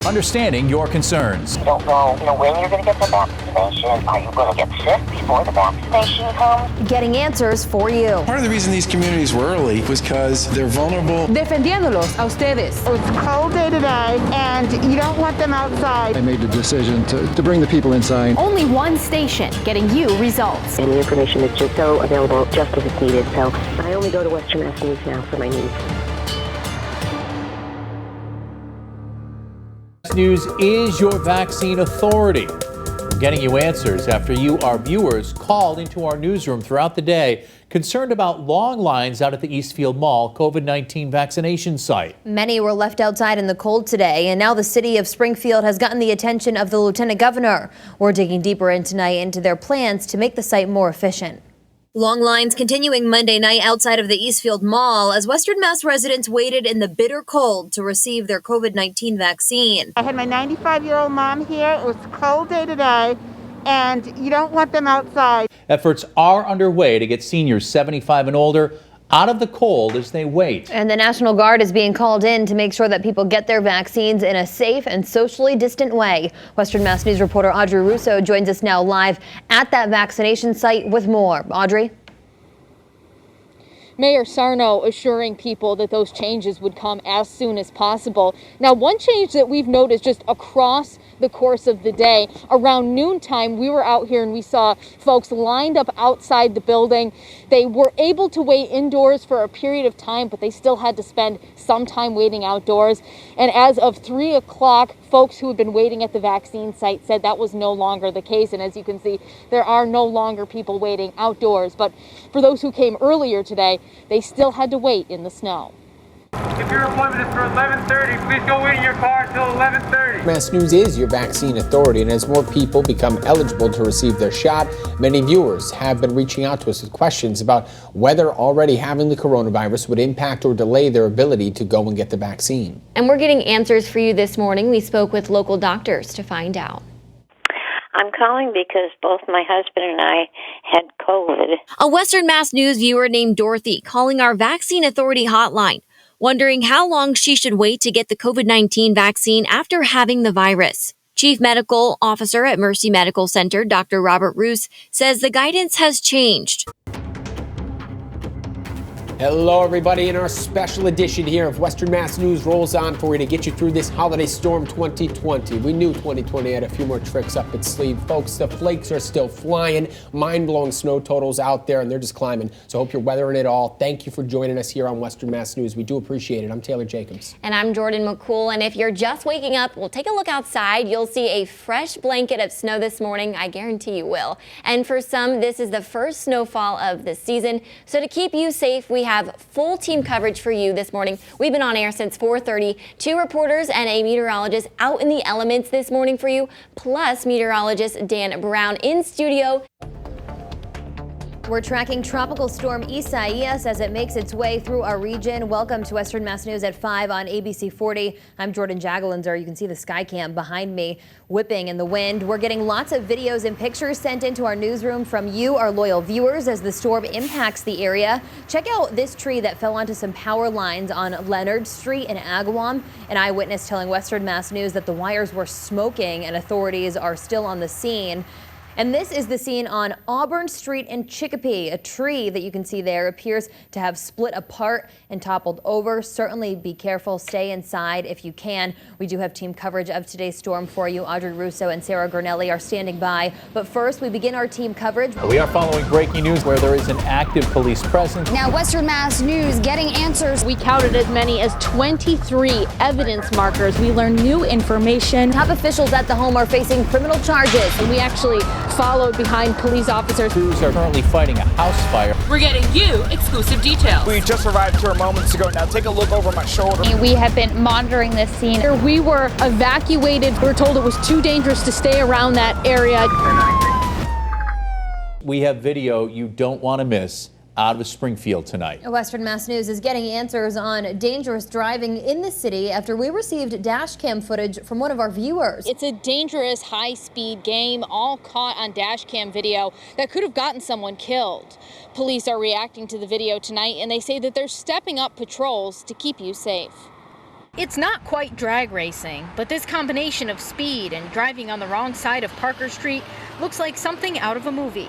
Understanding your concerns. You don't know, when you're going to get the vaccination. Are you going to get sick before the vaccination comes? Getting answers for you. Part of the reason these communities were early was because they're vulnerable. Defendiéndolos a ustedes. It's a cold day today, and you don't want them outside. I made the decision to bring the people inside. Only one station getting you results. And the information is just so available just as it's needed. So I only go to Western Mass News now for my news. News is your vaccine authority. We're getting you answers after you, our viewers, called into our newsroom throughout the day concerned about long lines out at the Eastfield Mall COVID-19 vaccination site. Many were left outside in the cold today, and now the city of Springfield has gotten the attention of the lieutenant governor. We're digging deeper in tonight into their plans to make the site more efficient. Long lines continuing Monday night outside of the Eastfield Mall as Western Mass residents waited in the bitter cold to receive their COVID-19 vaccine. I had my 95-year-old mom here. It was a cold day today, and you don't want them outside. Efforts are underway to get seniors 75 and older out of the cold as they wait. And the National Guard is being called in to make sure that people get their vaccines in a safe and socially distant way. Western Mass News reporter Audrey Russo joins us now live at that vaccination site with more. Audrey? Mayor Sarno assuring people that those changes would come as soon as possible. Now, one change that we've noticed just across the course of the day, around noontime, we were out here and we saw folks lined up outside the building. They were able to wait indoors for a period of time, but they still had to spend some time waiting outdoors. And as of 3 o'clock, folks who had been waiting at the vaccine site said that was no longer the case. And as you can see, there are no longer people waiting outdoors. But for those who came earlier today, they still had to wait in the snow. If your appointment is for 11:30, please go wait in your car until 11:30. Mass News is your vaccine authority, and as more people become eligible to receive their shot, many viewers have been reaching out to us with questions about whether already having the coronavirus would impact or delay their ability to go and get the vaccine. And we're getting answers for you this morning. We spoke with local doctors to find out. I'm calling because both my husband and I had COVID. A Western Mass News viewer named Dorothy calling our Vaccine Authority hotline, wondering how long she should wait to get the COVID-19 vaccine after having the virus. Chief Medical Officer at Mercy Medical Center, Dr. Robert Roos, says the guidance has changed. Hello, everybody, and our special edition here of Western Mass News rolls on for you to get you through this holiday storm 2020. We knew 2020 had a few more tricks up its sleeve. Folks, the flakes are still flying, mind-blowing snow totals out there, and they're just climbing. So I hope you're weathering it all. Thank you for joining us here on Western Mass News. We do appreciate it. I'm Taylor Jacobs. And I'm Jordan McCool, and if you're just waking up, well, take a look outside. You'll see a fresh blanket of snow this morning. I guarantee you will. And for some, this is the first snowfall of the season. So to keep you safe, we have full team coverage for you this morning. We've been on air since 4:30. 2 reporters and a meteorologist out in the elements this morning for you, plus meteorologist Dan Brown in studio. We're tracking Tropical Storm Isaias as it makes its way through our region. Welcome to Western Mass News at 5 on ABC 40. I'm Jordan Jaggelinzer. You can see the sky cam behind me whipping in the wind. We're getting lots of videos and pictures sent into our newsroom from you, our loyal viewers, as the storm impacts the area. Check out this tree that fell onto some power lines on Leonard Street in Agawam. An eyewitness telling Western Mass News that the wires were smoking and authorities are still on the scene. And this is the scene on Auburn Street in Chicopee. A tree that you can see there appears to have split apart and toppled over. Certainly be careful. Stay inside if you can. We do have team coverage of today's storm for you. Audrey Russo and Sarah Gurnelli are standing by. But first, we begin our team coverage. We are following breaking news where there is an active police presence. Now, Western Mass News getting answers. We counted as many as 23 evidence markers. We learned new information. Top officials at the home are facing criminal charges. And we actually followed behind police officers. Crews are currently fighting a house fire. We're getting you exclusive details. We just arrived here moments ago. Now take a look over my shoulder. And we have been monitoring this scene. We were evacuated. We were told it was too dangerous to stay around that area. We have video you don't want to miss out of Springfield tonight. Western Mass News is getting answers on dangerous driving in the city after we received dash cam footage from one of our viewers. It's a dangerous high-speed game, all caught on dash cam video that could have gotten someone killed. Police are reacting to the video tonight, and they say that they're stepping up patrols to keep you safe. It's not quite drag racing, but this combination of speed and driving on the wrong side of Parker Street looks like something out of a movie.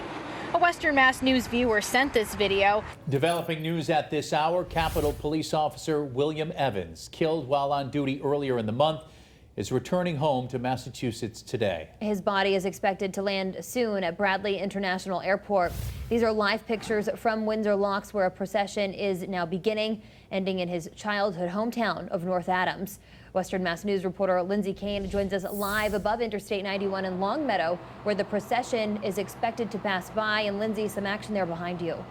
A Western Mass News viewer sent this video. Developing news at this hour, Capitol Police Officer William Evans, killed while on duty earlier in the month, is returning home to Massachusetts today. His body is expected to land soon at Bradley International Airport. These are live pictures from Windsor Locks, where a procession is now beginning, ending in his childhood hometown of North Adams. Western Mass News reporter Lindsay Kane joins us live above Interstate 91 in Longmeadow, where the procession is expected to pass by. And Lindsay, some action there behind you.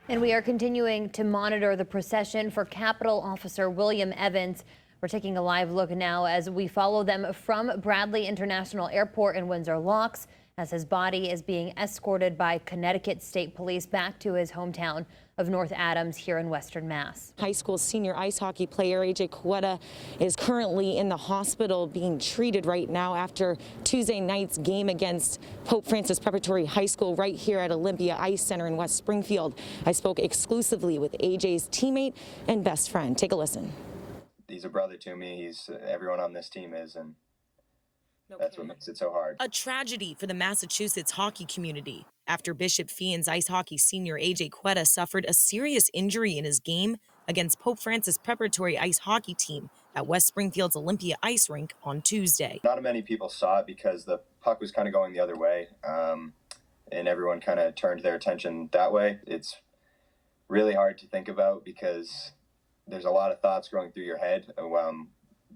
And we are continuing to monitor the procession for Capitol Officer William Evans. We're taking a live look now as we follow them from Bradley International Airport in Windsor Locks, as his body is being escorted by Connecticut State Police back to his hometown of North Adams here in Western Mass. High school senior ice hockey player AJ Quetta is currently in the hospital being treated right now after Tuesday night's game against Pope Francis Preparatory High School right here at Olympia Ice Center in West Springfield. I spoke exclusively with AJ's teammate and best friend. Take a listen. He's a brother to me. He's everyone on this team is, and that's what makes it so hard. A tragedy for the Massachusetts hockey community after Bishop Fiennes ice hockey senior AJ Quetta suffered a serious injury in his game against Pope Francis Preparatory ice hockey team at West Springfield's Olympia Ice Rink on Tuesday. Not many people saw it because the puck was kind of going the other way, and everyone kind of turned their attention that way. It's really hard to think about because there's a lot of thoughts going through your head,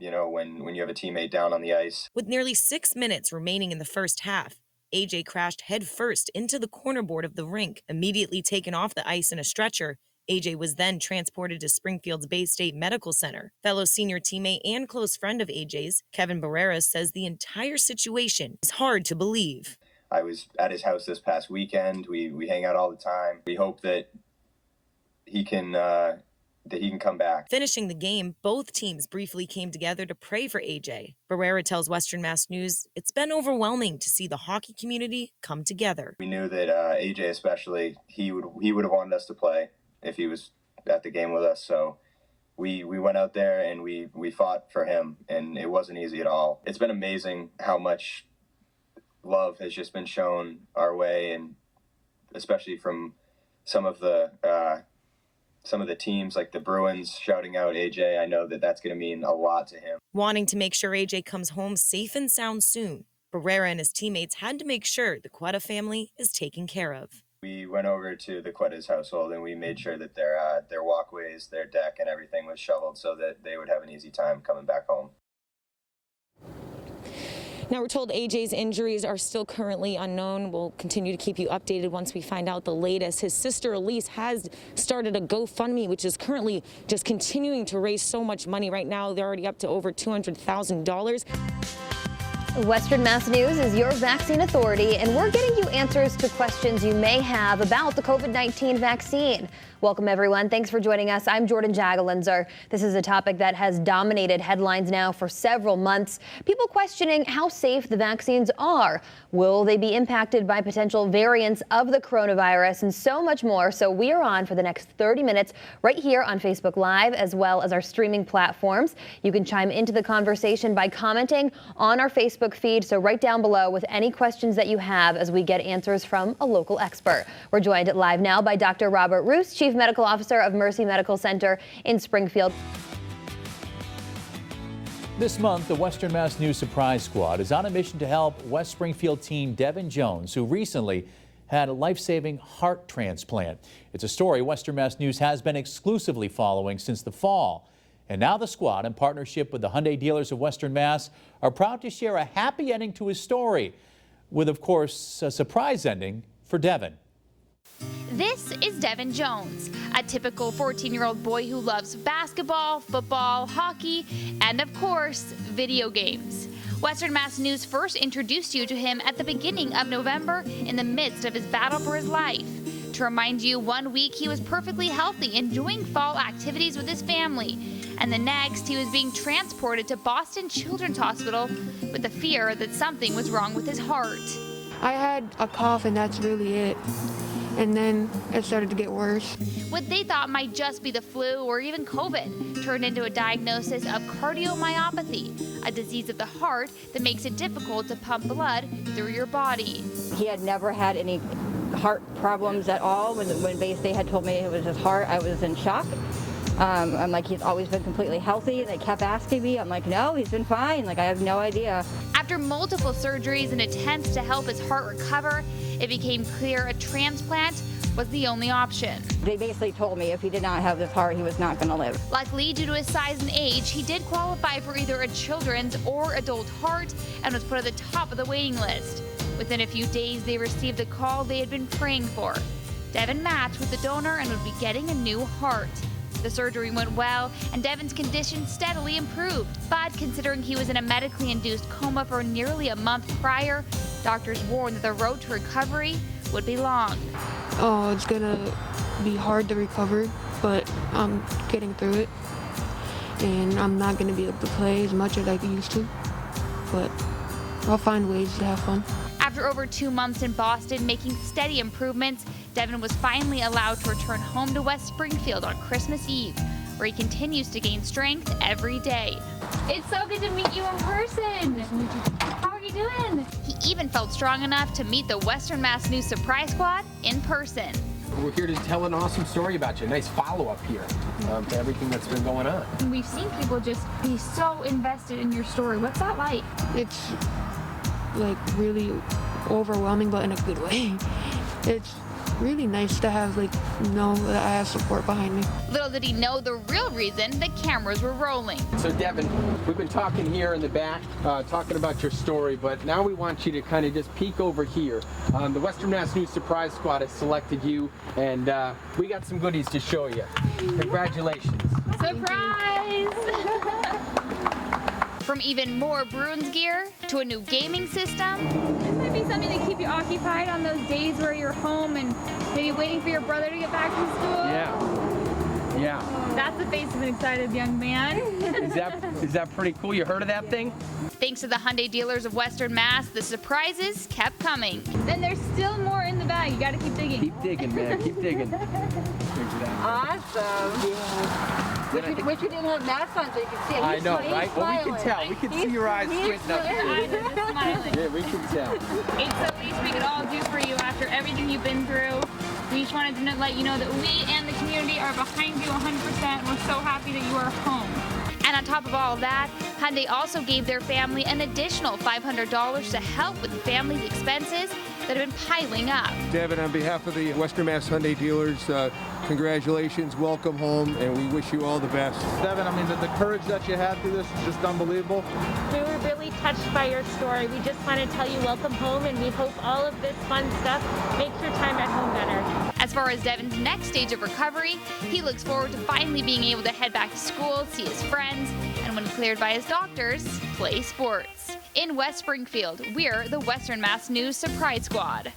you know, when you have a teammate down on the ice. With nearly 6 minutes remaining in the first half, AJ crashed headfirst into the cornerboard of the rink. Immediately taken off the ice in a stretcher, AJ was then transported to Springfield's Bay State Medical Center. Fellow senior teammate and close friend of AJ's, Kevin Barrera, says the entire situation is hard to believe. I was at his house this past weekend. We hang out all the time. We hope that he can come back. Finishing the game, both teams briefly came together to pray for AJ. Barrera tells Western Mass News it's been overwhelming to see the hockey community come together. We knew that AJ especially, he would have wanted us to play if he was at the game with us. So we went out there and we fought for him, and it wasn't easy at all. It's been amazing how much love has just been shown our way, and especially from some of the teams like the Bruins shouting out AJ. I know that that's going to mean a lot to him. Wanting to make sure AJ comes home safe and sound soon, Barrera and his teammates had to make sure the Quetta family is taken care of. We went over to the Quetta's household and we made sure that their walkways, their deck, and everything was shoveled so that they would have an easy time coming back home. Now, we're told AJ's injuries are still currently unknown. We'll continue to keep you updated once we find out the latest. His sister Elise has started a GoFundMe, which is currently just continuing to raise so much money. Right now, they're already up to over $200,000. Western Mass News is your vaccine authority, and we're getting you answers to questions you may have about the COVID-19 vaccine. Welcome, everyone. Thanks for joining us. I'm Jordan Jagalinzer. This is a topic that has dominated headlines now for several months. People questioning how safe the vaccines are. Will they be impacted by potential variants of the coronavirus, and so much more. So we are on for the next 30 minutes right here on Facebook Live, as well as our streaming platforms. You can chime into the conversation by commenting on our Facebook feed. So right down below with any questions that you have as we get answers from a local expert. We're joined live now by Dr. Robert Roos, Chief Medical Officer of Mercy Medical Center in Springfield. This month, the Western Mass News Surprise Squad is on a mission to help West Springfield teen Devin Jones, who recently had a life-saving heart transplant. It's a story Western Mass News has been exclusively following since the fall. And now the squad, in partnership with the Hyundai dealers of Western Mass, are proud to share a happy ending to his story, with, of course, a surprise ending for Devin. This is Devin Jones, a typical 14-year-old boy who loves basketball, football, hockey, and of course, video games. Western Mass News first introduced you to him at the beginning of November in the midst of his battle for his life. To remind you, 1 week he was perfectly healthy, enjoying fall activities with his family. And the next, he was being transported to Boston Children's Hospital with the fear that something was wrong with his heart. I had a cough and that's really it. and then it started to get worse. What they thought might just be the flu or even COVID turned into a diagnosis of cardiomyopathy, a disease of the heart that makes it difficult to pump blood through your body. He had never had any heart problems at all. When they had told me it was his heart, I was in shock. I'm like, he's always been completely healthy. They kept asking me. I'm like, no, he's been fine. Like, I have no idea. After multiple surgeries and attempts to help his heart recover, it became clear a transplant was the only option. They basically told me if he did not have this heart, he was not going to live. Luckily, due to his size and age, he did qualify for either a children's or adult heart and was put at the top of the waiting list. Within a few days, they received the call they had been praying for. Devin matched with the donor and would be getting a new heart. The surgery went well, and Devin's condition steadily improved. But considering he was in a medically induced coma for nearly a month prior, doctors warned that the road to recovery would be long. Oh, it's gonna be hard to recover, but I'm getting through it. And I'm not gonna be able to play as much as I used to, but I'll find ways to have fun. After over 2 months in Boston making steady improvements, Devin was finally allowed to return home to West Springfield on Christmas Eve, where he continues to gain strength every day. It's so good to meet you in person. How are you doing? He even felt strong enough to meet the Western Mass News Surprise Squad in person. We're here to tell an awesome story about you. A nice follow-up here to everything that's been going on. We've seen people just be so invested in your story. What's that like? It's like really overwhelming, but in a good way. It's really nice to have know that I have support behind me. Little did he know the real reason the cameras were rolling. So Devin, we've been talking here in the back, talking about your story, but now we want you to kind of just peek over here. The Western Mass News Surprise Squad has selected you, and we got some goodies to show you. Congratulations. Surprise! From even more Bruins gear to a new gaming system. This might be something to keep you occupied on those days where you're home and maybe waiting for your brother to get back from school. Yeah. That's the face of an excited young man. Is that pretty cool? You heard of that thing? Thanks to the Hyundai dealers of Western Mass, the surprises kept coming. Then there's still more in the bag. You gotta keep digging. Keep digging, man. Keep digging. Awesome. Wish we didn't have masks on so you could see it. I know, right? Well, we can tell. We can see your eyes squinting up. Yeah, we can tell. It's the least we could all do for you after everything you've been through. We just wanted to let you know that we and the community are behind you 100%. We're so happy that you are home. And on top of all of that, Hyundai also gave their family an additional $500 to help with the family's expenses that have been piling up. Devin, on behalf of the Western Mass Hyundai dealers, congratulations, welcome home, and we wish you all the best. Devin, I mean, the courage that you had through this is just unbelievable. We were really touched by your story. We just want to tell you welcome home, and we hope all of this fun stuff makes your time at home better. As far as Devin's next stage of recovery, he looks forward to finally being able to head back to school, see his friends, and when cleared by his doctors, play sports. In West Springfield, we're the Western Mass News Surprise Squad.